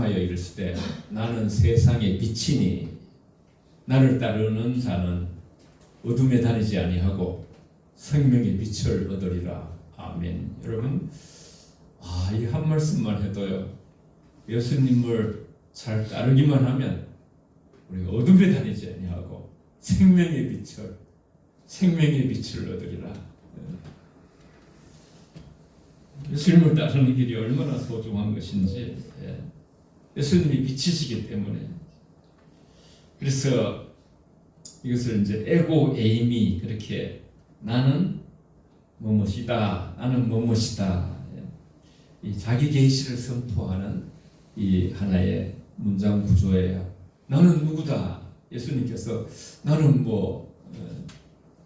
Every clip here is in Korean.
말씀하여 이르시되 나는 세상의 빛이니 나를 따르는 자는 어둠에 다니지 아니하고 생명의 빛을 얻으리라. 아멘. 여러분, 이 한 말씀만 해도요, 예수님을 잘 따르기만 하면 우리가 어둠에 다니지 아니하고 생명의 빛을 얻으리라. 예수님을 따르는 길이 얼마나 소중한 것인지, 예수님이 빛이시기 때문에. 그래서 이것을 이제 에고 에이미, 그렇게 나는 뭐뭇이다, 나는 뭐뭇이다, 이 자기 계시를 선포하는 이 하나의 문장 구조예요. 나는 누구다. 예수님께서 나는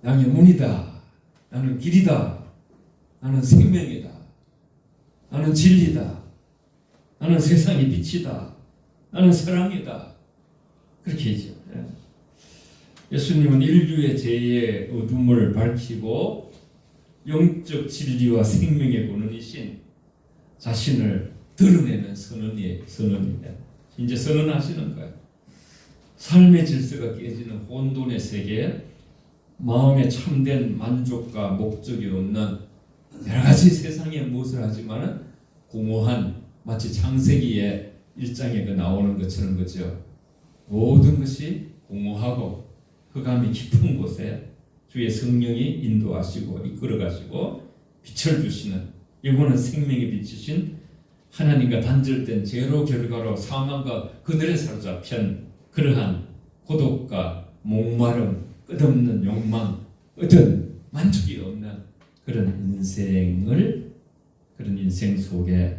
양의 문이다, 나는 길이다, 나는 생명이다, 나는 진리다, 나는 세상의 빛이다, 나는 사랑이다. 그렇게 했죠. 예수님은 인류의 죄의 어둠을 밝히고 영적 진리와 생명의 근원이신 자신을 드러내는 선언입니다. 이제 선언하시는 거예요. 삶의 질서가 깨지는 혼돈의 세계에 마음에 참된 만족과 목적이 없는 여러 가지 세상에 무엇을 하지만은 공허한, 마치 창세기의 1장에 나오는 것처럼, 그죠? 모든 것이 공허하고 흑암이 깊은 곳에 주의 성령이 인도하시고 이끌어가시고 빛을 주시는, 이거는 생명의 빛이신 하나님과 단절된 죄로 결과로 사망과 그늘에 사로잡힌 그러한 고독과 목마름, 끝없는 욕망, 어떤 만족이 없는 그런 인생 속에,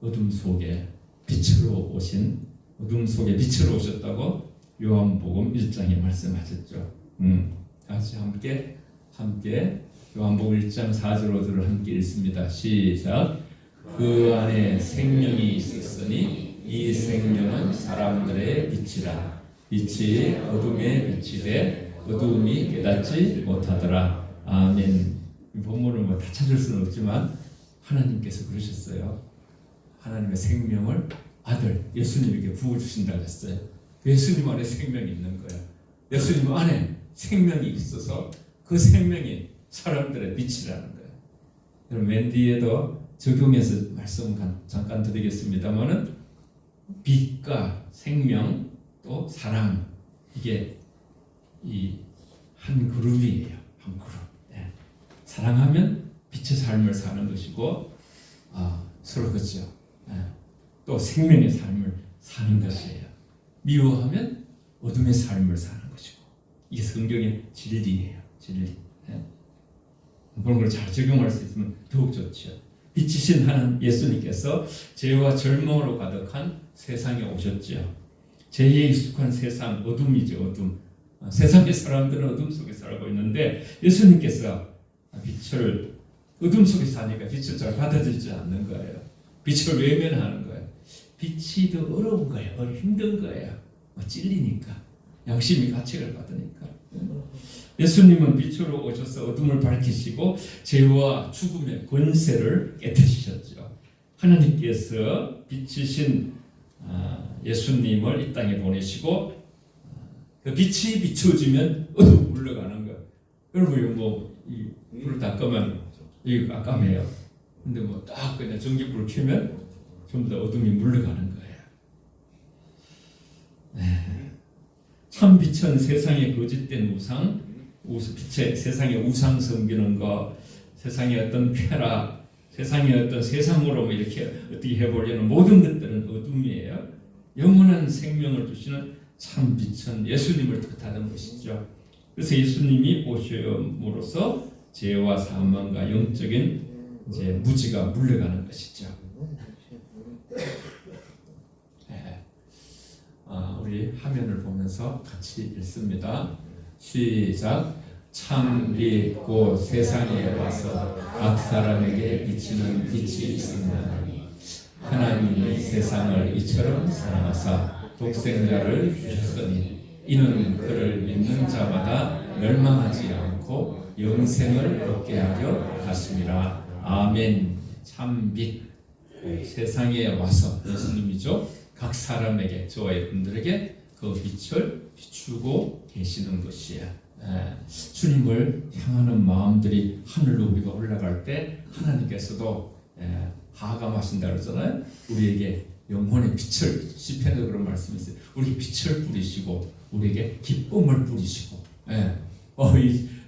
어둠 속에 빛으로 오신, 어둠 속에 빛으로 오셨다고 요한복음 1장에 말씀하셨죠. 같이 함께 요한복음 1장 4절 5절을 함께 읽습니다. 시작. 그 안에 생명이 있었으니 이 생명은 사람들의 빛이라. 빛이 어둠에 비치되 어둠이 깨닫지 못하더라. 아멘. 이 본문을 다 찾을 수는 없지만 하나님께서 그러셨어요. 하나님의 생명을 아들 예수님에게 부어주신다고 했어요. 예수님 안에 생명이 있는 거예요. 예수님 안에 생명이 있어서 그 생명이 사람들의 빛이라는 거예요. 여러분, 맨 뒤에도 적용해서 말씀 잠깐 드리겠습니다만은 빛과 생명 또 사랑, 이게 이 한 그룹이에요. 한 그룹. 사랑하면 빛의 삶을 사는 것이고, 서로 그렇죠. 또 생명의 삶을 사는 것이에요. 미워하면 어둠의 삶을 사는 것이고, 이게 성경의 진리예요. 진리. 그런 걸 잘 적용할 수 있으면 더욱 좋죠. 빛이신 하나님 예수님께서 죄와 절망으로 가득한 세상에 오셨죠. 죄에 익숙한 세상, 어둠이죠. 어둠. 세상의 사람들은 어둠 속에 살고 있는데 예수님께서 어둠 속에 사니까 빛을 잘 받아들이지 않는 거예요. 빛을 외면하는 거예요. 빛이 더 어려운 거예요. 힘든 거예요. 찔리니까. 양심이 가책을 받으니까. 예수님은 빛으로 오셔서 어둠을 밝히시고 죄와 죽음의 권세를 깨뜨리셨죠. 하나님께서 빛이신 예수님을 이 땅에 보내시고 그 빛이 비춰지면 어둠 물러가는 거예요. 여러분, 이 불을 다 끄면 이게 깜깜해요. 근데 딱 그냥 전기불을 켜면 전부 다 어둠이 물러가는 거예요. 참 빛은 세상의 거짓된 세상의 우상 섬기는 것, 세상의 어떤 쾌락, 세상의 어떤 세상으로 이렇게 어떻게 해보려는 모든 것들은 어둠이에요. 영원한 생명을 주시는 참 빛은 예수님을 뜻하는 것이죠. 그래서 예수님이 오심으로써 죄와 사망과 영적인 이제 무지가 물러가는 것이죠. 우리 화면을 보면서 같이 읽습니다. 시작. 참 빛 곧 세상에 와서 각 사람에게 비치는 빛이 있으나니 하나님이 세상을 이처럼 사랑하사 독생자를 주셨으니 이는 그를 믿는 자마다 멸망하지 않고 영생을 얻게 하려 하심이라. 아멘. 참 빛 세상에 와서 예수님이죠. 각 사람에게, 저와 여러분들에게 그 빛을 비추고 계시는 것이에요. 주님을 향하는 마음들이 하늘로 우리가 올라갈 때 하나님께서도 하감하신다 그러잖아요. 우리에게 영혼의 빛을, 시편에도 그런 말씀이 있어요. 우리 빛을 뿌리시고 우리에게 기쁨을 뿌리시고,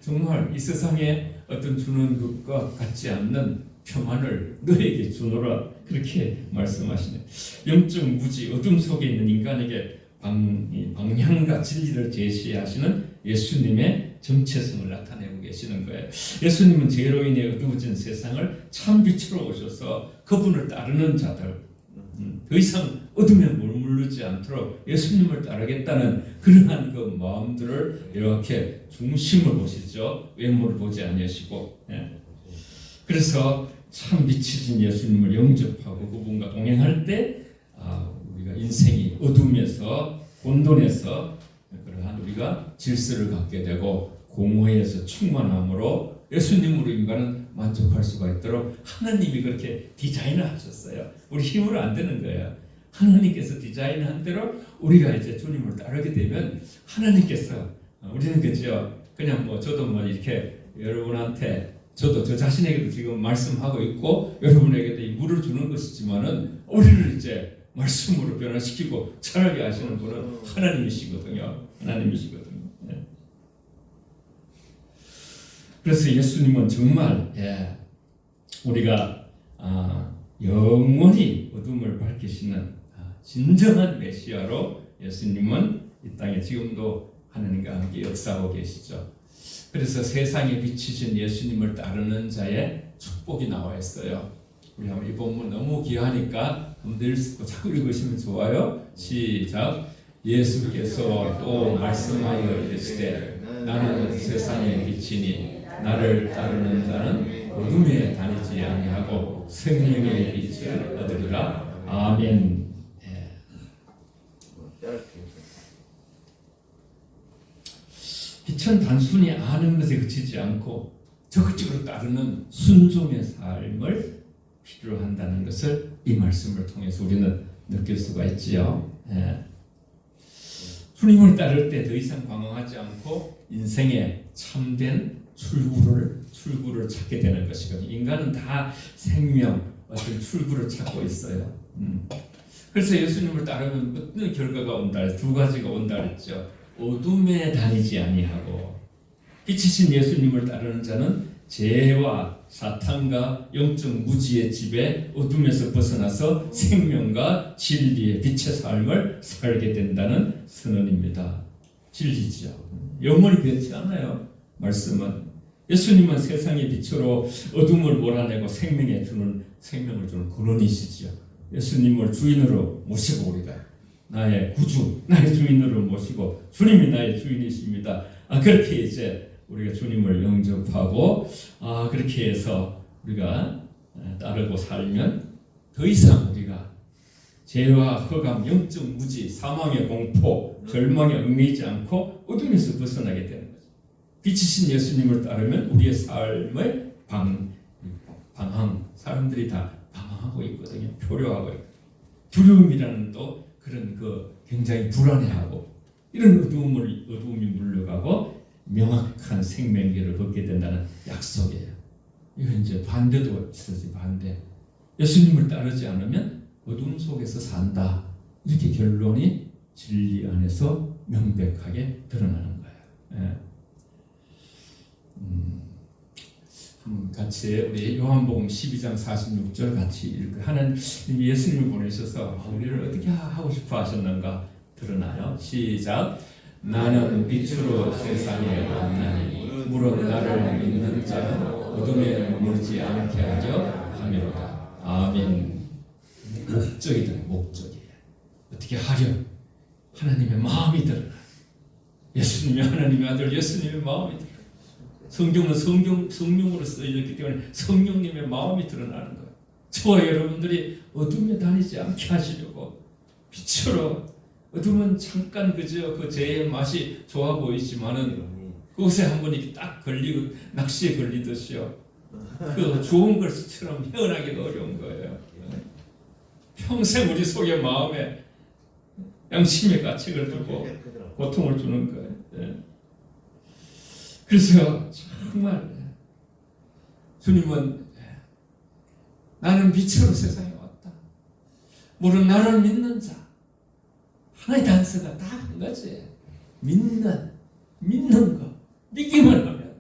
정말 이 세상에 어떤 주는 것과 같지 않는 평안을 너에게 주노라, 그렇게 말씀하시네. 영적 무지, 어둠 속에 있는 인간에게 방향과 진리를 제시하시는 예수님의 정체성을 나타내고 계시는 거예요. 예수님은 죄로 인해 어두워진 세상을 참 빛으로 오셔서 그분을 따르는 자들, 더 이상 어둠에 머무르지 않도록 예수님을 따르겠다는 그러한 그 마음들을 이렇게 중심을 보시죠. 외모를 보지 아니하시고. 그래서 참 빛이신 예수님을 영접하고 그분과 동행할 때 우리가 인생이 어둠에서, 혼돈에서 그러한 우리가 질서를 갖게 되고 공허에서 충만함으로 예수님으로 인간은 만족할 수가 있도록 하나님이 그렇게 디자인을 하셨어요. 우리 힘으로 안 되는 거예요. 하나님께서 디자인한 대로 우리가 이제 주님을 따르게 되면 하나님께서, 우리는 그죠, 그냥 저도 이렇게 여러분한테, 저도 저 자신에게도 지금 말씀하고 있고 여러분에게도 이 물을 주는 것이지만은 우리를 이제 말씀으로 변화시키고 자라게 하시는 분은 하나님이시거든요. 그래서 예수님은 정말 우리가 영원히 어둠을 밝히시는 진정한 메시아로 예수님은 이 땅에 지금도 하나님과 함께 역사하고 계시죠. 그래서 세상에 비치신 예수님을 따르는 자의 축복이 나와 있어요. 우리 한번 이 본문 너무 귀하니까 늘 자꾸 읽으시면 좋아요. 시작. 예수께서 또 말씀하여 이르시되 나는 세상의 빛이니 나를 따르는 자는 어둠에 다니지 아니하고 생명의 빛을 얻으리라. 아멘. 빛은 단순히 아는 것에 그치지 않고 적극적으로 따르는 순종의 삶을 필요로 한다는 것을 이 말씀을 통해서 우리는 느낄 수가 있지요. 주님을 따를 때 더 이상 방황하지 않고 인생의 참된 출구를 찾게 되는 것이거든요. 인간은 다 생명, 어떤 출구를 찾고 있어요. 그래서 예수님을 따르면 어떤 결과가 온다, 두 가지가 온다 그랬죠. 어둠에 다니지 아니하고, 빛이신 예수님을 따르는 자는 죄와 사탄과 영적 무지의 집에 어둠에서 벗어나서 생명과 진리의 빛의 삶을 살게 된다는 선언입니다. 진리죠. 영원히 변치 않아요. 말씀은 예수님은 세상의 빛으로 어둠을 몰아내고 생명을 주는 근원이시죠. 예수님을 주인으로 모시고 우리가 나의 구주, 나의 주인으로 모시고 주님이 나의 주인이십니다. 그렇게 이제 우리가 주님을 영접하고 그렇게 해서 우리가 따르고 살면 더 이상 우리가 죄와 흑암, 영적 무지, 사망의 공포, 절망에 얽매이지 않고 어둠에서 벗어나게 되는 거죠. 빛이신 예수님을 따르면 우리의 삶의 방황, 사람들이 다 방황하고 있거든요. 표류하고 있고, 두려움이라는 또 그런 굉장히 불안해하고 이런 어두움이 물러가고 명확한 생명길을 걷게 된다는 약속이에요. 이건 이제 반대도 있어지, 반대. 예수님을 따르지 않으면 어둠 속에서 산다. 이렇게 결론이 진리 안에서 명백하게 드러나는 거예요. 같이 우리 요한복음 12장 46절 같이 읽고, 하나님 예수님을 보내셔서 우리를 어떻게 하고 싶어 하셨는가 드러나요. 시작. 나는 빛으로 세상에 왔나니 무릇 나를 믿는 자는 어둠에 머물지 않게 하려 함이로다. 아멘. 목적이에요. 어떻게 하려? 하나님의 마음이 드러나. 예수님이 하나님의 아들, 예수님의 마음이 드러나. 성경은 성령으로 쓰여졌기 때문에 성령님의 마음이 드러나는 거예요. 저와 여러분들이 어둠에 다니지 않게 하시려고 빛으로. 어둠은 잠깐 그저 그 죄의 맛이 좋아 보이지만은 그곳에 한 번이 딱 걸리고 낚시에 걸리듯이요. 그 좋은 것처럼 헤어나기가 어려운 거예요. 평생 우리 속의 마음에 양심의 가책을 주고 고통을 주는 거예요. 예. 그래서 정말 주님은 나는 빛으로 세상에 왔다. 물은 나를 믿는 자. 하나의 단서가 다 한 가지. 믿는 거. 믿기만 하면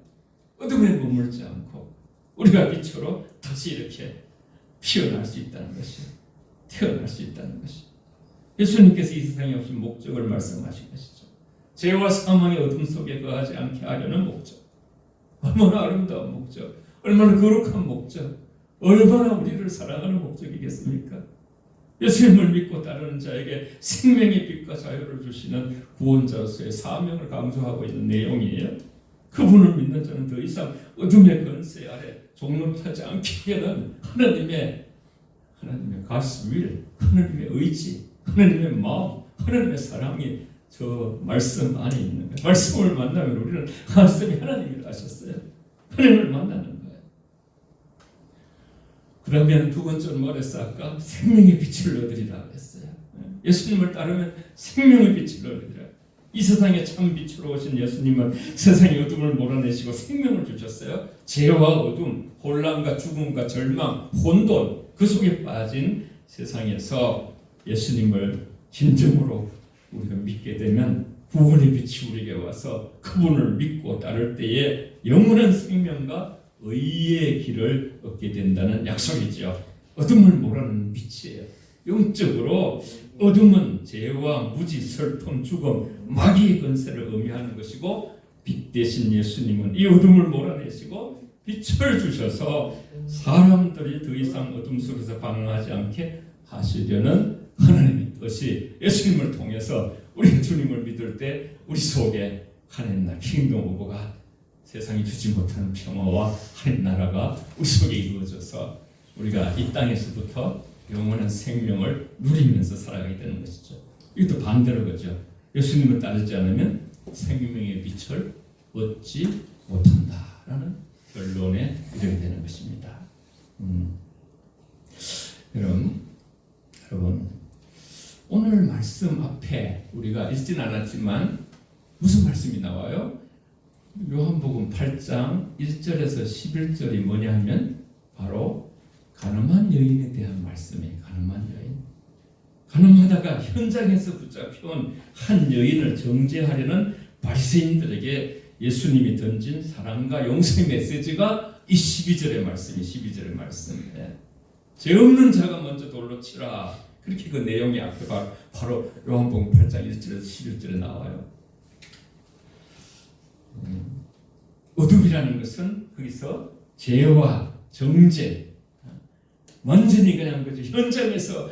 어둠에 머물지 않고 우리가 빛으로 다시 이렇게 피어날 수 있다는 것이, 태어날 수 있다는 것이. 예수님께서 이 세상에 오신 목적을 말씀하신 것이죠. 죄와 사망의 어둠 속에 거하지 않게 하려는 목적. 얼마나 아름다운 목적, 얼마나 거룩한 목적, 얼마나 우리를 사랑하는 목적이겠습니까? 예수님을 믿고 따르는 자에게 생명의 빛과 자유를 주시는 구원자로서의 사명을 강조하고 있는 내용이에요. 그분을 믿는 자는 더 이상 어둠의 권세 아래 종노하지 않게 하는 하나님의 가시 윌, 하나님의 의지, 하나님의 마음, 하나님의 사랑이 저 말씀 안에 있는 거예요. 말씀을 만나면 우리는 말씀이 하나님이라 하셨어요. 하나님을 만나는 거예요. 그러면 두 번째로 말했어. 아까 생명의 빛을 얻으리라 했어요. 예수님을 따르면 생명의 빛을 얻으리라. 이 세상에 참 빛으로 오신 예수님은 세상의 어둠을 몰아내시고 생명을 주셨어요. 죄와 어둠, 혼란과 죽음과 절망, 혼돈, 그 속에 빠진 세상에서 예수님을 진정으로 우리가 믿게 되면 구원의 빛이 우리에게 와서 그분을 믿고 따를 때에 영원한 생명과 의의 길을 얻게 된다는 약속이죠. 어둠을 몰아내는 빛이에요. 영적으로 어둠은 죄와 무지, 슬픔, 죽음, 마귀의 권세를 의미하는 것이고, 빛 대신 예수님은 이 어둠을 몰아내시고 빛을 주셔서 사람들이 더 이상 어둠 속에서 방황하지 않게 하시려는 하나님의 뜻이 예수님을 통해서 우리 주님을 믿을 때 우리 속에 하나님 나라 킹덤 오브가 세상이 주지 못하는 평화와 하나님 나라가 우리 속에 이루어져서 우리가 이 땅에서부터 영원한 생명을 누리면서 살아가게 되는 것이죠. 이것도 반대로 그죠. 예수님을 따르지 않으면 생명의 빛을 얻지 못한다라는 결론에 이르게 되는 것입니다. 여러분 오늘 말씀 앞에 우리가 읽진 않았지만 무슨 말씀이 나와요? 요한복음 8장 1절에서 11절이 뭐냐 하면 바로 가늠한 여인에 대한 말씀이에요. 가늠한 여인. 가늠하다가 현장에서 붙잡혀온 한 여인을 정죄하려는 바리새인들에게 예수님이 던진 사랑과 용서의 메시지가 이 12절의 말씀이 12절의 말씀이에요. 죄 없는 자가 먼저 돌로 치라. 그렇게 그 내용이 앞에 바로 요한복음 8장 1절에서 11절에 나와요. 어둠이라는 것은 거기서 죄와 정죄, 완전히 그냥 그죠. 현장에서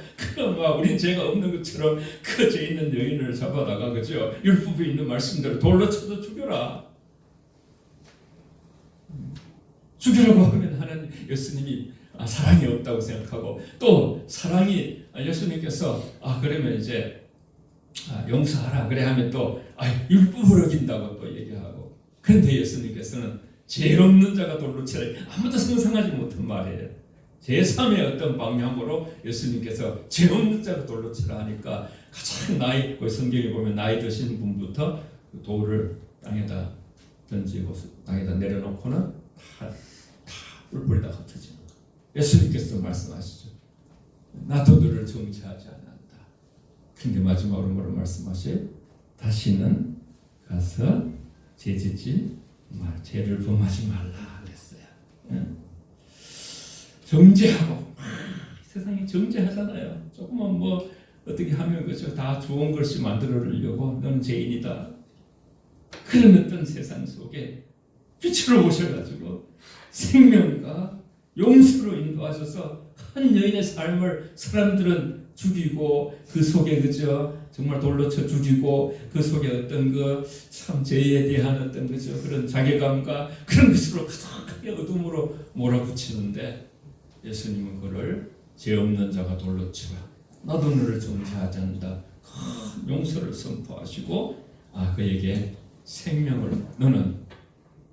우리 죄가 없는 것처럼 그 죄 있는 여인을 잡아다가 그죠. 율법에 있는 말씀대로 돌로 쳐서 죽여라. 죽이라고 하면 하나님 예수님이 사랑이 없다고 생각하고 또 사랑이 예수님께서 그러면 이제 용서하라 그래 하면 또 율법을 어긴다고 또 얘기하고 그런데 예수님께서는 죄 없는 자가 돌로 치라 아무도 상상하지 못한 말이에요. 제3의 어떤 방향으로 예수님께서 죄 없는 자가 돌로 치라 하니까 가장 나이 성경에 보면 나이 드신 분부터 돌을 땅에다 던지고 땅에다 내려놓고는 다 뿔뿔이 다 흩어지는 거예요. 예수님께서 말씀하시죠. 나도 너를 정죄하지 않았다. 근데 마지막으로 뭐라고 말씀하셔요? 다시는 가서 죄를 범하지 말라 그랬어요. 정죄하고 세상이 정죄하잖아요. 조금만 뭐 어떻게 하면 그죠? 다 좋은 것이 만들어내려고 너는 죄인이다. 그런 어떤 세상 속에 빛으로 오셔가지고 생명과 용서로 인도하셔서 한 여인의 삶을 사람들은 죽이고 그 속에 그죠? 정말 돌로 쳐 죽이고 그 속에 어떤 그 참 죄에 대한 어떤 그죠? 그런 자괴감과 그런 것으로 가득하게 어둠으로 몰아붙이는데 예수님은 그를 죄 없는 자가 돌로 치라. 나도 너를 정죄하지 않는다. 큰 용서를 선포하시고 그에게 생명을 너는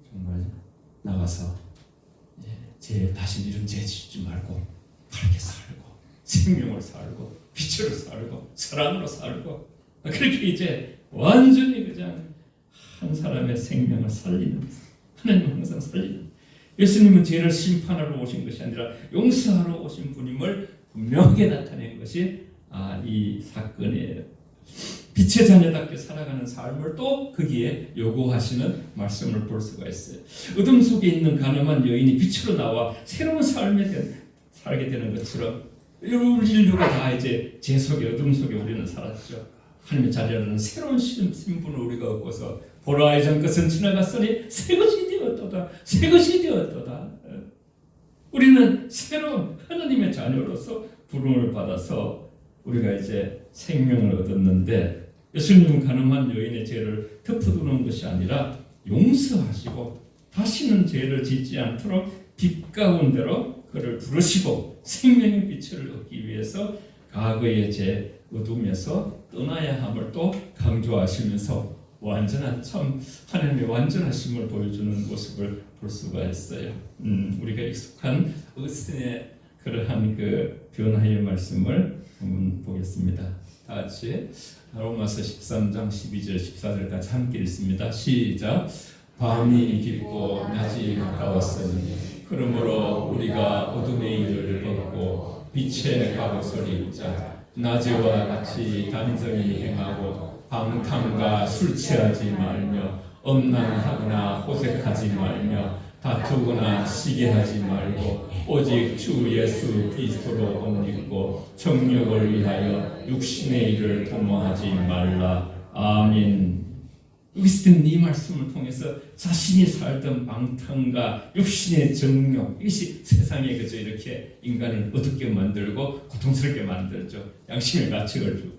정말 나가서 다시 이런 죄 짓지 말고 바르게 살고 생명을 살고 빛으로 살고 사랑으로 살고 그렇게 이제 완전히 그냥 한 사람의 생명을 살리는, 하나님은 항상 살리는, 예수님은 죄를 심판하러 오신 것이 아니라 용서하러 오신 분임을 분명하게 나타낸 것이 이 사건이에요. 빛의 자녀답게 살아가는 삶을 또 거기에 요구하시는 말씀을 볼 수가 있어요. 어둠 속에 있는 가늠한 여인이 빛으로 나와 새로운 삶에 살게 되는 것처럼 우리 인류가 다 이제 죄 속에, 어둠 속에 우리는 살았죠. 하나님의 자녀라는 새로운 신분을 우리가 얻고서 보라 이전 것은 지나갔으니 새 것이 되었도다, 새 것이 되었도다. 우리는 새로운 하나님의 자녀로서 부름을 받아서 우리가 이제 생명을 얻었는데, 예수님은 가늠한 여인의 죄를 덮어두는 것이 아니라 용서하시고 다시는 죄를 짓지 않도록 빛 가운데로 그를 부르시고 생명의 빛을 얻기 위해서 과거의 죄 어둠에서 떠나야 함을 또 강조하시면서 완전한, 참 하나님의 완전하심을 보여주는 모습을 볼 수가 있어요. 우리가 익숙한 어스틴의 그러한 그 변화의 말씀을 한번 보겠습니다. 다 같이 로마서 13장 12절 14절까지 함께 읽습니다. 시작. 밤이 깊고 낮이 가까웠으니 그러므로 우리가 어둠의 일을 벗고 빛의 갑옷을 입자. 낮에와 같이 단정히 행하고 방탕과 술 취하지 말며 엄난하거나 호색하지 말며 다투거나 시기하지 말고 오직 주 예수 그리스도로 옷 입고 정욕을 위하여 육신의 일을 도모하지 말라. 아멘. 여기서는 이 말씀을 통해서 자신이 살던 방탕과 육신의 정욕, 이것이 세상에 그저 이렇게 인간을 어둡게 만들고 고통스럽게 만들죠. 양심의 가책을 주고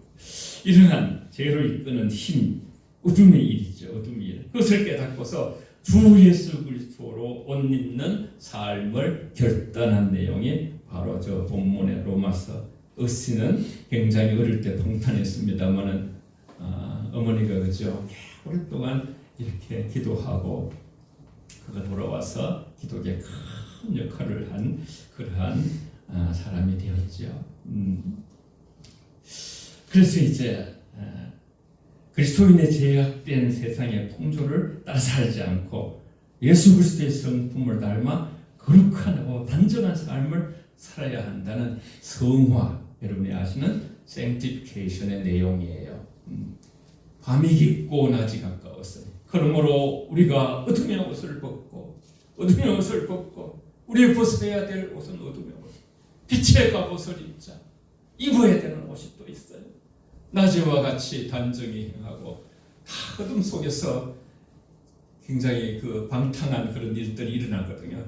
이러한 죄로 이끄는 힘, 어둠의 일이죠. 어둠의 일. 그것을 깨닫고서 주 예수 그리스도로 옷 입는 삶을 결단한 내용이 바로 저 본문의 로마서. 어스틴은 굉장히 어릴 때 방탄했습니다만은 어머니가 그죠 오랫동안 이렇게 기도하고 그가 돌아와서 기독에 큰 역할을 한 그러한 사람이 되었죠. 그래서 이제 그리스도인의 제약된 세상의 풍조를 따라 살지 않고 예수 그리스도의 성품을 닮아 거룩하고 단정한 삶을 살아야 한다는 성화, 여러분이 아시는 sanctification의 내용이에요. 밤이 깊고 낮이 가까웠으니 그러므로 우리가 어둠의 옷을 벗고 우리의 벗어야 될 옷은 어둠의 옷, 빛의 갑옷을 입자. 입어야 되는 옷이 또 있어요. 낮에와 같이 단정히 행하고 다 어둠 속에서 굉장히 그 방탕한 그런 일들이 일어나거든요.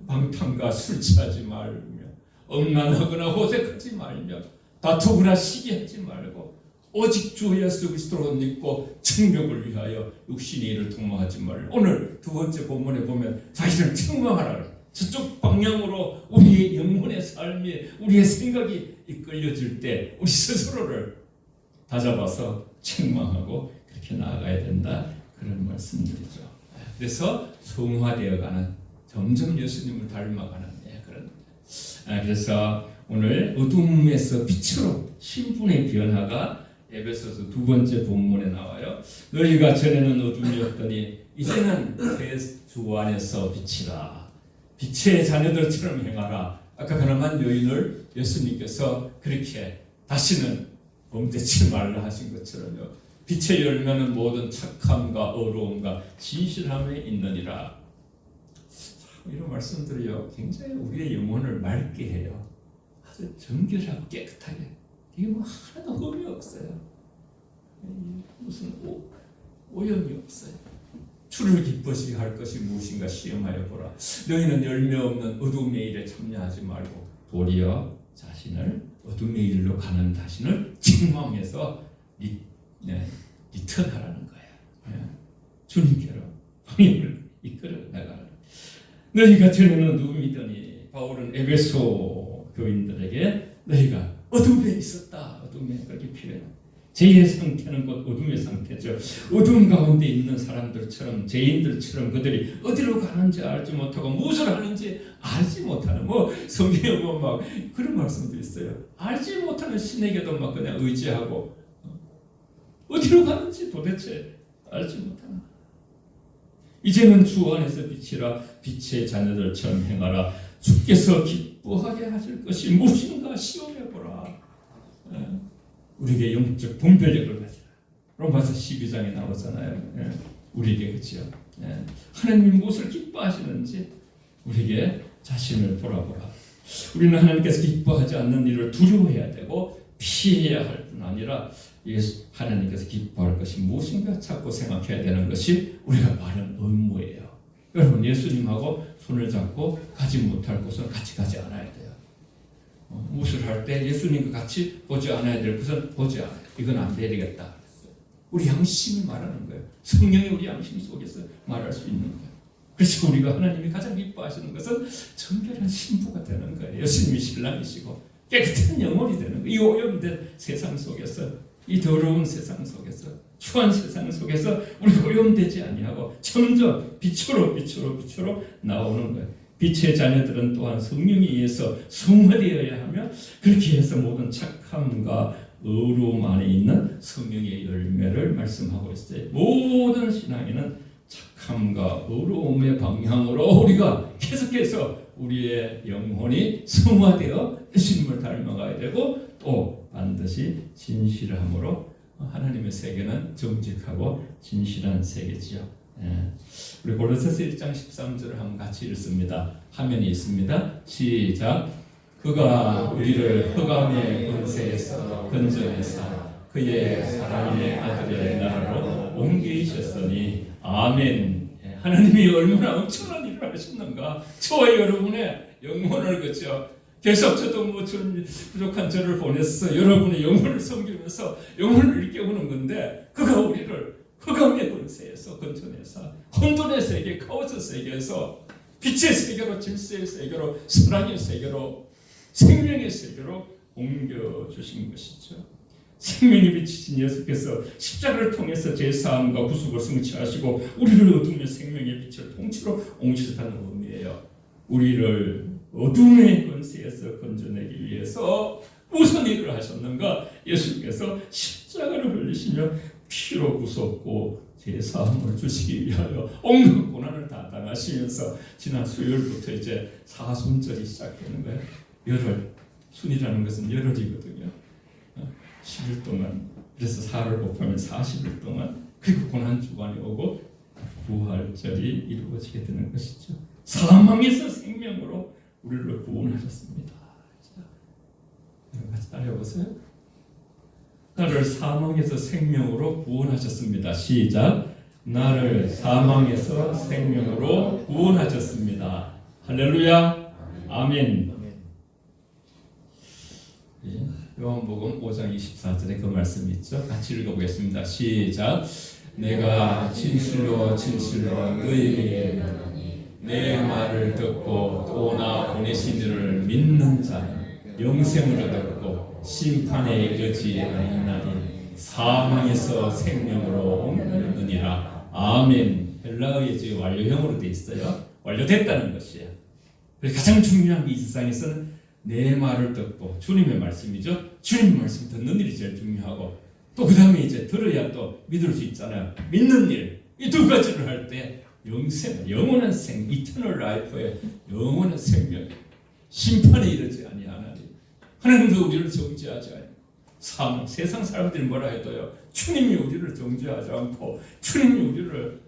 방탕과 술 취하지 말며 엄난하거나 호색하지 말며 다투거나 시기하지 말고 오직 주 예수 그리스도로 옷 입고 정욕을 위하여 육신의 일을 도모하지 말고. 오늘 두 번째 본문에 보면 자신을 책망하라. 저쪽 방향으로 우리의 영혼의 삶이, 우리의 생각이 이끌려질 때 우리 스스로를 다잡아서 책망하고 그렇게 나아가야 된다, 그런 말씀드리죠. 그래서 성화되어가는, 점점 예수님을 닮아가는 그런. 그래서 오늘 어둠에서 빛으로 신분의 변화가 에베소서 두 번째 본문에 나와요. 너희가 전에는 어둠이었더니 이제는 주 안에서 빛이라. 빛의 자녀들처럼 행하라. 아까 가늠한 여인을 예수님께서 그렇게 다시는 범죄치 말라 하신 것처럼요. 빛의 열매는 모든 착함과 어로움과 진실함에 있느니라. 이런 말씀들이요, 굉장히 우리의 영혼을 맑게 해요. 아주 정결하고 깨끗하게. 이게 뭐 하나도 흠이 없어요. 무슨 오염이 없어요. 주를 기뻐시 할 것이 무엇인가 시험하여 보라. 너희는 열매 없는 어둠의 일에 참여하지 말고 도리어 자신을 어둠의 일로 가는 자신을 책망해서 리턴하라는 거예요. 주님께로 방향을 이끌어 나가라. 너희가 전에는 누구이더니 바울은 에베소 교인들에게 너희가 어둠에 있었다. 어둠에 그렇게 표현합니다. 죄의 상태는 곧 어둠의 상태죠. 어둠 가운데 있는 사람들처럼, 죄인들처럼 그들이 어디로 가는지 알지 못하고 무엇을 하는지 알지 못하는, 뭐 성경에 보면 막 그런 말씀도 있어요. 알지 못하는 신에게도 막 그냥 의지하고 어디로 가는지 도대체 알지 못하나. 이제는 주 안에서 빛이라 빛의 자녀들처럼 행하라. 주께서 기뻐하게 하실 것이 무엇인가 시험해보라. 우리에게 영적 분별력을 가지라. 로마서 12장에 나오잖아요. 우리에게 그렇죠. 하나님이 무엇을 기뻐하시는지 우리에게 자신을 돌아보라. 우리는 하나님께서 기뻐하지 않는 일을 두려워해야 되고 피해야 할 뿐 아니라 하나님께서 기뻐할 것이 무엇인가 자꾸 생각해야 되는 것이 우리가 말하는 의무예요. 여러분, 예수님하고 손을 잡고 가지 못할 곳은 같이 가지 않아야 돼요. 무엇을 할 때 예수님과 같이 보지 않아야 될 것은 보지 않아요. 이건 안 되겠다. 우리 양심이 말하는 거예요. 성령이 우리 양심 속에서 말할 수 있는 거예요. 그래서 우리가 하나님이 가장 기뻐하시는 것은 정결한 신부가 되는 거예요. 예수님이 신랑이시고 깨끗한 영혼이 되는 거예요. 이 오염된 세상 속에서, 이 더러운 세상 속에서, 추한 세상 속에서 우리가 오염되지 아니하고 점점 빛으로 나오는 거예요. 빛의 자녀들은 또한 성령에 의해서 성화되어야 하며, 그렇게 해서 모든 착함과 의로움 안에 있는 성령의 열매를 말씀하고 있어요. 모든 신앙에는 착함과 의로움의 방향으로 우리가 계속해서 우리의 영혼이 성화되어 예수님을 닮아가야 되고, 또 반드시 진실함으로, 하나님의 세계는 정직하고 진실한 세계지요. 우리 고린도서 1장 13절을 한번 같이 읽습니다. 화면에 있습니다. 시작. 그가 우리를 흑암의 권세에서 건져내사 그의 사랑의 아들의 나라로 옮기셨으니 아멘. 하나님이 얼마나 엄청난 일을 하셨는가. 저와 여러분의 영혼을 그죠. 계속 저도 뭐 부족한 저를 보냈어. 여러분의 영혼을 섬기면서 영혼을 일깨우는 건데, 그가 우리를 흑암의 권세에서 건져내사 혼돈의 세계, 카오스 세계에서 빛의 세계로, 질서의 세계로, 사랑의 세계로, 생명의 세계로 옮겨주신 것이죠. 생명의 빛이신 예수께서 십자가를 통해서 제사함과 구속을 성취하시고 우리를 어둠의 생명의 빛을 통째로 옮기셨다는 의미예요. 우리를 어둠의 권세에서 건져내기 위해서 무슨 일을 하셨는가? 예수께서 십자가를 흘리시며 피로 구속고 제사함을 주시기 위하여 온갖 고난을 다 당하시면서 지난 수요일부터 이제 사순절이 시작되는 거예요. 열흘, 순이라는 것은 열흘이거든요. 10일 동안, 그래서 4를 곱하면 40일 동안, 그리고 고난주간이 오고 부활절이 이루어지게 되는 것이죠. 사망에서 생명으로 우리를 구원하셨습니다. 같이 따라해보세요. 나를 사망에서 생명으로 구원하셨습니다. 시작. 나를 사망에서 생명으로 구원하셨습니다. 할렐루야. 아멘. 요한복음 5장 24절에 그 말씀이 있죠. 같이 읽어보겠습니다. 시작. 내가 진실로 너희에게 이르노니 내 말을 듣고 또 나 보내신 이를 믿는 자는 영생을 얻고 심판에 이르지 아니하나니 사망에서 생명으로 옮기느니라. 아멘. 헬라어의 지금 완료형으로 되어 있어요. 완료됐다는 것이에요. 가장 중요한 게 이 세상에서는 내 말을 듣고, 주님의 말씀이죠. 주님의 말씀 듣는 일이 제일 중요하고, 또 그 다음에 이제 들어야 또 믿을 수 있잖아요. 믿는 일, 이 두 가지를 할 때 영생, 영원한 생, 이터널 라이프의 영원한 생명, 심판에 이르지 아니하나니 하나님도 우리를 정죄하지 않고, 세상 사람들이 뭐라 해도요, 주님이 우리를 정죄하지 않고 주님이 우리를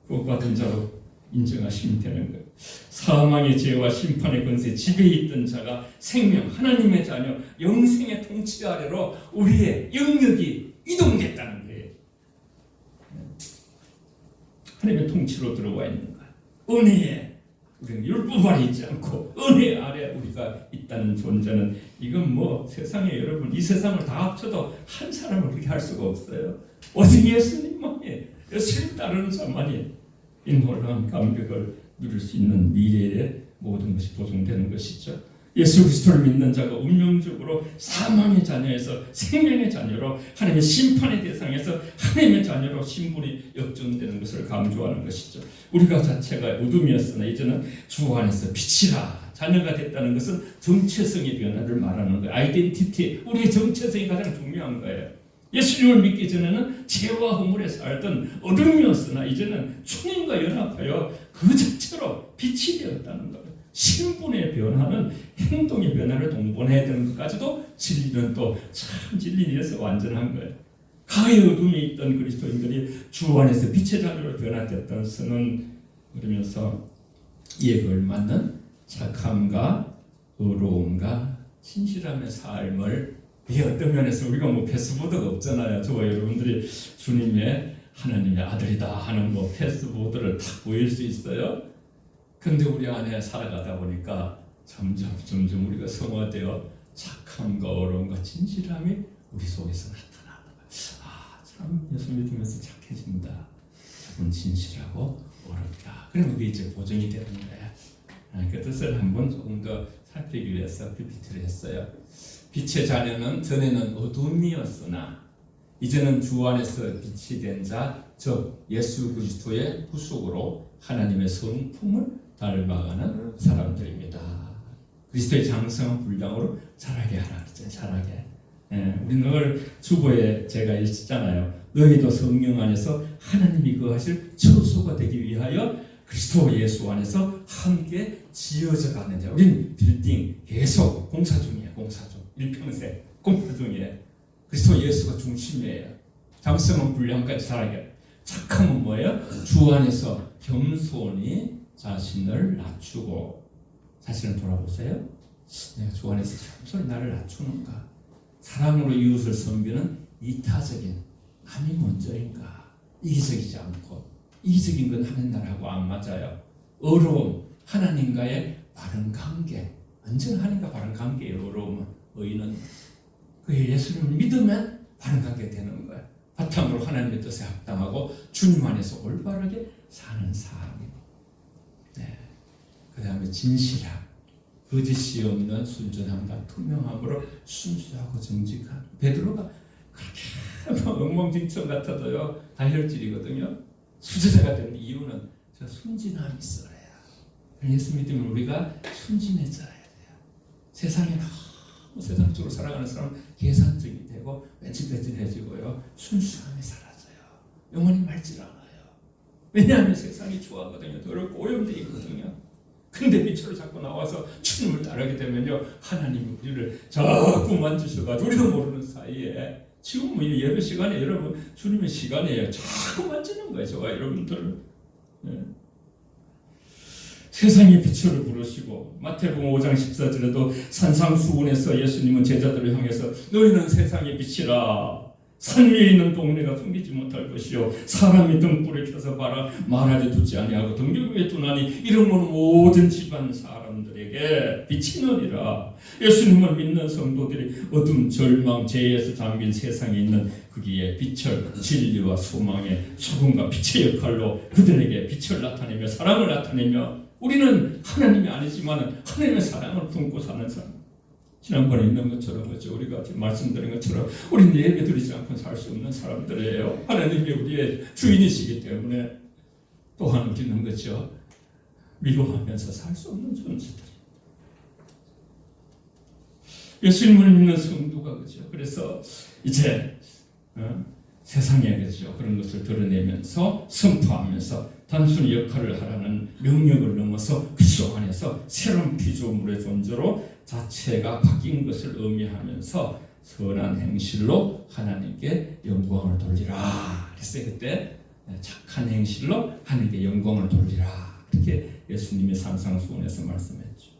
구원받은 자로 인정하시면 되는 거예요. 사망의 죄와 심판의 권세 지배에 있던 자가 생명, 하나님의 자녀, 영생의 통치 아래로 우리의 영역이 이동됐다는 거예요. 하나님의 통치로 들어와 있는 거예요. 은혜에 우리는 율법 아래 있지 않고 은혜 아래 우리가 있다는 존재는, 이건 뭐 세상에, 여러분 이 세상을 다 합쳐도 한 사람을 그렇게 할 수가 없어요. 오직 예수님만이, 예수님 따르는 자만이 이 놀라운 감격을 누릴 수 있는 미래의 모든 것이 보존되는 것이죠. 예수 그리스도를 믿는 자가 운명적으로 사망의 자녀에서 생명의 자녀로, 하나님의 심판의 대상에서 하나님의 자녀로 신분이 역전되는 것을 강조하는 것이죠. 우리가 자체가 어둠이었으나 이제는 주 안에서 빛이라 자녀가 됐다는 것은 정체성의 변화를 말하는 거예요. 아이덴티티, 우리의 정체성이 가장 중요한 거예요. 예수님을 믿기 전에는 죄와 허물에 살던 어둠이었으나 이제는 주님과 연합하여 그 자체로 빛이 되었다는 거예요. 신분의 변화는 행동의 변화를 동반해야 되는 것까지도 진리는 또 참 진리에서 완전한 거예요. 가의 어둠에 있던 그리스도인들이 주 안에서 빛의 자녀로 변화됐다는 선언 그러면서 이에 걸맞는 착함과 의로움과 진실함의 삶을 이 어떤 면에서 우리가 뭐 패스보드가 없잖아요. 저와 여러분들이 주님의 하나님의 아들이다 하는 뭐 패스보드를 딱 보일 수 있어요. 근데 우리 안에 살아가다 보니까 점점 우리가 성화되어 착함과 어려움과 진실함이 우리 속에서 나타나는 거예요. 참 예수 믿으면서 착해진다. 조금 진실하고 어렵다. 그러면 그게 이제 보정이 되는 거야. 그 뜻을 한번 조금 더 살피기 위해서 PPT를 했어요. 빛의 자녀는 전에는 어둠이었으나 이제는 주 안에서 빛이 된 자, 즉 예수 그리스도의 구속으로 하나님의 성품을 닮아가는 사람들입니다. 그리스도의 장성한 분량으로 자라게 하라 그랬잖아요. 자라게. 우리 늘 주보에 제가 읽었잖아요. 너희도 성령 안에서 하나님이 거하실 처소가 되기 위하여 그리스도 예수 안에서 함께 지어져 가는 자. 우리는 빌딩 계속 공사 중이에요. 공사 중. 일평생 공사 중이에요. 그리스도 예수가 중심이에요. 장성한 분량까지 자라게. 착함은 뭐예요? 주 안에서 겸손히 자신을 낮추고 자신을 돌아보세요. 내가 주 안에서 겸손히 나를 낮추는가? 사랑으로 이웃을 섬기는 이타적인 남이 먼저인가? 이기적이지 않고 이기적인 건 하는 나라하고 안 맞아요. 어려움, 하나님과의 바른 관계, 언제나 하나님과 바른 관계예요. 어려움은 의인은 그 예수님을 믿으면 바른 관계 되는 거예요. 바탕으로 하나님의 뜻에 합당하고 주님 안에서 올바르게 사는 삶. 그 다음에 진실함, 거짓이 없는 순전함과 투명함으로 순수하고 정직한. 베드로가 그렇게 엉망진창 같아도요 다혈질이거든요. 수제자가 되는 이유는 저 순진함이 있어야. 예수 믿으면 우리가 순진해져야 돼요. 세상에 너무 세상적으로 살아가는 사람은 계산적이 되고 왼질왼질해지고요 순수함이 사라져요. 영혼이 맑질 않아요. 왜냐하면 세상이 좋아하거든요. 더럽고 오염되어 있거든요. 근데 빛으로 자꾸 나와서 주님을 따르게 되면요 하나님이 우리를 자꾸 만지셔가지고 우리도 모르는 사이에 지금 뭐 예배 시간에 여러분 주님의 시간이에요. 자꾸 만지는 거예요. 저와 여러분들. 세상의 빛을 부르시고 마태복음 5장 14절에도 산상수훈에서 예수님은 제자들을 향해서 너희는 세상의 빛이라. 산 위에 있는 동네가 숨기지 못할 것이요 사람이 등불을 켜서 말하되 두지 아니하고 등불 위에 두나니 이러므로 모든 집안 사람들에게 빛이 나리라. 예수님을 믿는 성도들이 어둠, 절망, 죄에서 잠긴 세상에 있는 거기에 빛을 진리와 소망의 소금과 빛의 역할로 그들에게 빛을 나타내며 사랑을 나타내며 우리는 하나님이 아니지만 하나님의 사랑을 품고 사는 사람. 지난번에 있는 것처럼 그렇죠. 우리가 말씀드린 것처럼 우리는 예배 드리지 않고 살 수 없는 사람들이에요. 하나님이 우리의 주인이시기 때문에 또한 우리는 거죠. 미워하면서 살 수 없는 존재들. 예수님을 믿는 성도가 그죠. 그래서 이제 세상에 그죠. 그런 것을 드러내면서 선포하면서 단순히 역할을 하라는 명령을 넘어서 그리스도 안에서 새로운 피조물의 존재로 자체가 바뀐 것을 의미하면서 선한 행실로 하나님께 영광을 돌리라. 그랬어요. 그때 착한 행실로 하나님께 영광을 돌리라. 이렇게 예수님이 산상수훈에서 말씀했죠.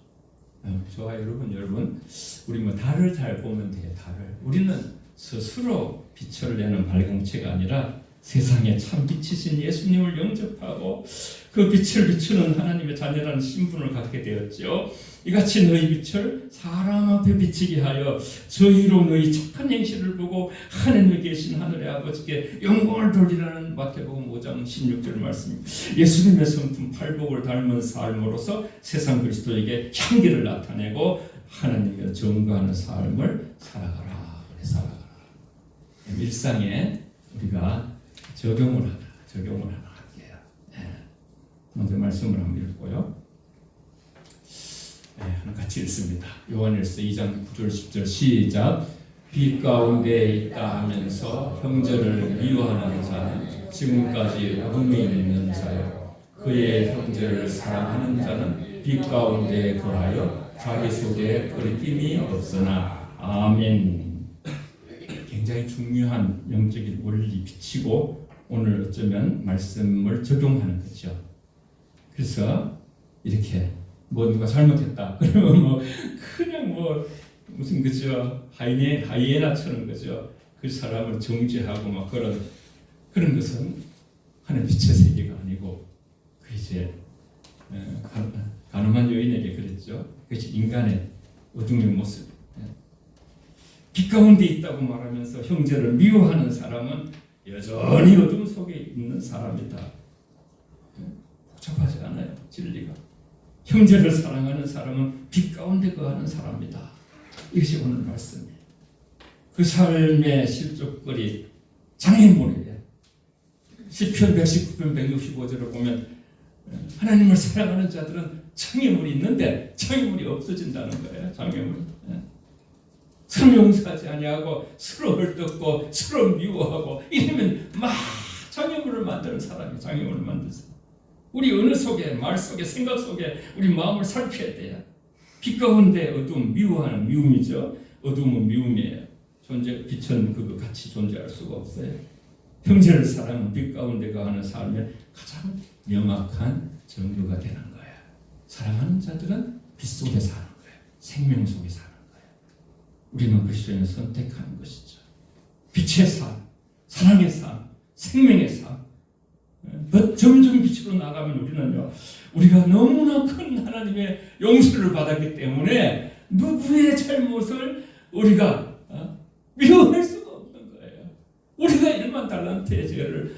저와 여러분 우리 뭐 달을 잘 보면 돼요. 달을. 우리는 스스로 빛을 내는 발광체가 아니라 세상에 참 빛이신 예수님을 영접하고 그 빛을 비추는 하나님의 자녀라는 신분을 갖게 되었죠. 이같이 너희 빛을 사람 앞에 비치게 하여 저희로 너희 착한 행실을 보고 하나님에 계신 하늘의 아버지께 영광을 돌리라는 마태복음 5장 16절 말씀입니다. 예수님의 성품 팔복을 닮은 삶으로서 세상 그리스도에게 향기를 나타내고 하나님의 증거하는 삶을 살아가라. 일상에 우리가 적용을 하나 할게요. 먼저 말씀을 한번 읽고요. 같이 읽습니다. 요한일서 2장 9절 10절 시작. 빛 가운데 있다 하면서 형제를 미워하는 자는 지금까지 어둠에 있는 자요, 그의 형제를 사랑하는 자는 빛 가운데 거하여 자기 속에 거리낌이 없으나. 아멘. 굉장히 중요한 영적인 원리 비치고 오늘 어쩌면 말씀을 적용하는 거죠. 그래서 이렇게 누가 잘못했다 그러면 그냥 무슨 그죠, 하이에나처럼 그죠, 그 사람을 정죄하고 그런 것은 하나님 빛의 세계가 아니고, 그 이제 가늠한 여인에게 그랬죠. 그것이 인간의 어둠의 모습. 빛 가운데 있다고 말하면서 형제를 미워하는 사람은 여전히 어둠 속에 있는 사람이다. 복잡하지 않아요, 진리가. 형제를 사랑하는 사람은 빛 가운데 거하는 사람이다. 이것이 오늘 말씀이에요. 그 삶의 실족거리 장애물이에요. 시편 119편 165절을 보면 하나님을 사랑하는 자들은 장애물이 있는데 장애물이 없어진다는 거예요. 장애물이. 서로 용서하지 아니하고 서로 헐뜯고 서로 미워하고 이러면 막 장애물을 만드는 사람이 장애물을 만드는 사람. 우리 언어 속에, 말 속에, 생각 속에 우리 마음을 살펴야 돼요. 빛 가운데 어둠, 미워하는 미움이죠. 어둠은 미움이에요. 빛은 그거 같이 존재할 수가 없어요. 형제를 사랑하는 빛 가운데 거하는 삶의 가장 명확한 증거가 되는 거예요. 사랑하는 자들은 빛 속에 사는 거예요. 생명 속에 사는 거예요. 우리는 그리스도인을 선택하는 것이죠. 빛의 삶, 사랑의 삶, 생명의 삶. 점점 빛으로 나가면 우리가 너무나 큰 하나님의 용서를 받았기 때문에 누구의 잘못을 우리가 미워할 수가 없는 거예요. 우리가 1만 달란트의 죄를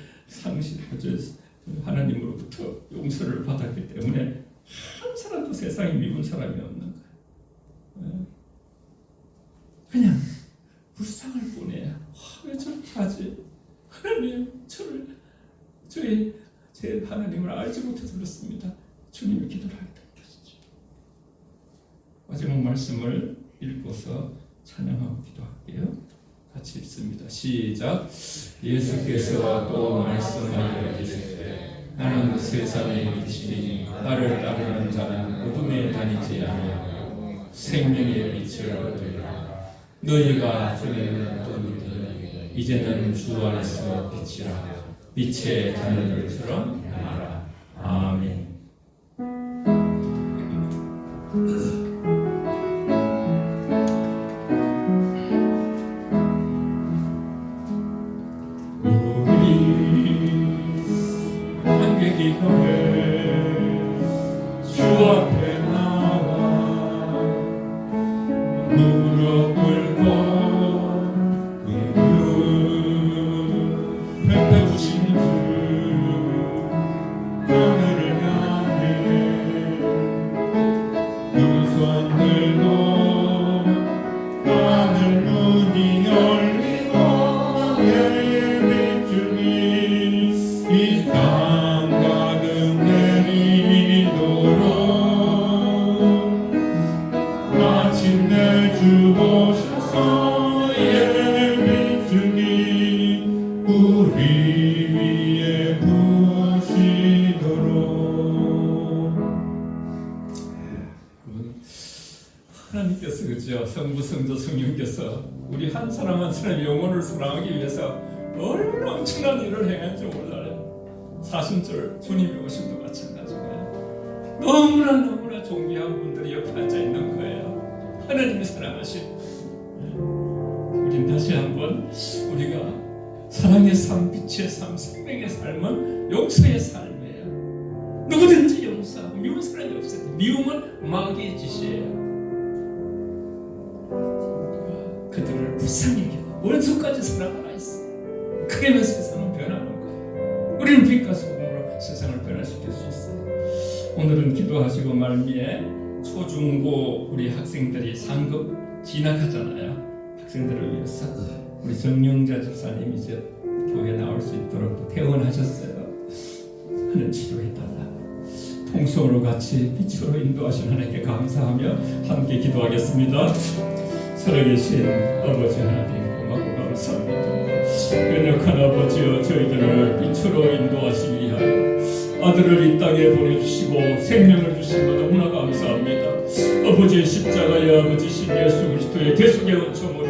하나님으로부터 용서를 받았기 때문에 한 사람도 세상에 미운 사람이 없는 거예요. 그냥 불쌍할 뿐이에요. 왜 저렇게 하지? 하나님, 제 하나님을 알지 못해서 그렇습니다. 주님의 기도를 하게 된 것이죠. 마지막 말씀을 읽고서 찬양하고 기도할게요. 같이 읽습니다. 시작. 예수께서 또 말씀하여 이르시되 나는 세상의 빛이니 나를 따르는 자는 어둠에 다니지 아니하고 생명의 빛을 얻으리라. 너희가 전에는 어둠이더니 이제는 주 안에서 빛이라. 빛의 자녀들처럼 행하라. 아멘. 하나님께서 그죠, 성부, 성자, 성령께서 우리 한 사람 한 사람의 영혼을 사랑하기 위해서 얼마나 엄청난 일을 행한지 몰라요. 사순절 주님이 오심도 마찬가지고요. 너무나 존귀한 분들이 옆에 앉아 있는 거예요. 하나님이 사랑하신. 우린 다시 한번 우리가 사랑의 삶, 빛의 삶, 생명의 삶은 용서의 삶이에요. 누구든지 용서하고 미운 사람이 없어요. 미움은 마귀의 짓이에요. 그들을 불쌍히 여기고 원수까지 사랑하라 했어요. 그러면 세상은 변하는 거예요. 우리는 빛과 소금으로 세상을 변화시킬 수 있어요. 오늘은 기도하시고 말미에 초중고 우리 학생들이 상급 진학하잖아요. 학생들을 위해서 우리 정영자 집사님이 이제 교회에 나올 수 있도록 퇴원하셨어요. 하는 치료해달라. 통성으로 같이 빛으로 인도하신 하나님께 감사하며 함께 기도하겠습니다. 살아계신 아버지 하나님 고맙고 감사합니다. 연약한 아버지여 저희들을 빛으로 인도하시기 위하여 아들을 이 땅에 보내주시고 생명을 주신 것 너무나 감사합니다. 아버지의 십자가의 아버지신 예수 그리스도의 대속의 은총으로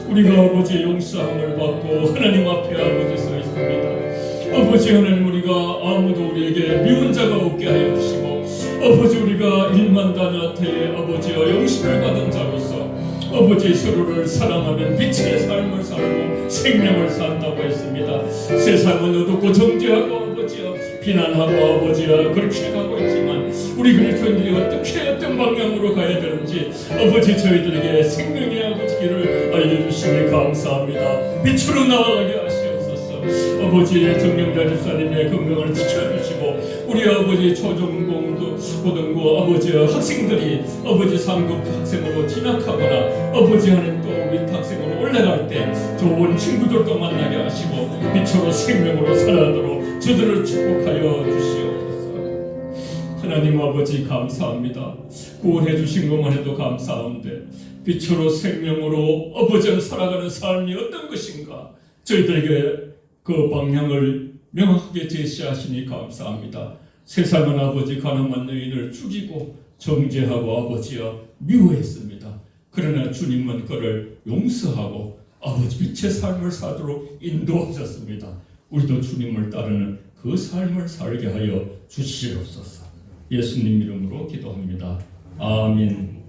우리가 아버지의 용서함을 받고 하나님 앞에 아버지 서 있습니다. 아버지 하나님 우리가 아무도 우리에게 미운 자가 없게 하여 주시고 아버지 우리가 1만 다나태의 아버지여 영식을 받은 자로서 아버지 서로를 사랑하는 빛의 삶을 살고 생명을 산다고 했습니다. 세상은 어둡고 정죄하고 아버지여 비난하고 아버지여 그렇게 가고 있지만 우리 그리스도인들이 어떻게 어떤 방향으로 가야 되는지 아버지 저희들에게 생명의 아버지 길을 알려주시니 감사합니다. 빛으로 나아가게 하시옵소서. 아버지 정명자 집사님의 건강을 지켜주시고 우리 아버지 초중고등부 아버지 학생들이 아버지 3급 학생으로 진학하거나 아버지 하는 또 밑학생으로 올라갈 때 좋은 친구들도 만나게 하시고 빛으로 생명으로 살아가도록 저들을 축복하여 주시옵소서. 하나님 아버지 감사합니다. 구원해 주신 것만 해도 감사한데 빛으로 생명으로 아버지는 살아가는 삶이 어떤 것인가 저희들에게 그 방향을 명확하게 제시하시니 감사합니다. 세상은 아버지 가난한 여인을 죽이고 정죄하고 아버지여 미워했습니다. 그러나 주님은 그를 용서하고 아버지 빛의 삶을 사도록 인도하셨습니다. 우리도 주님을 따르는 그 삶을 살게 하여 주시옵소서. 예수님 이름으로 기도합니다. 아멘.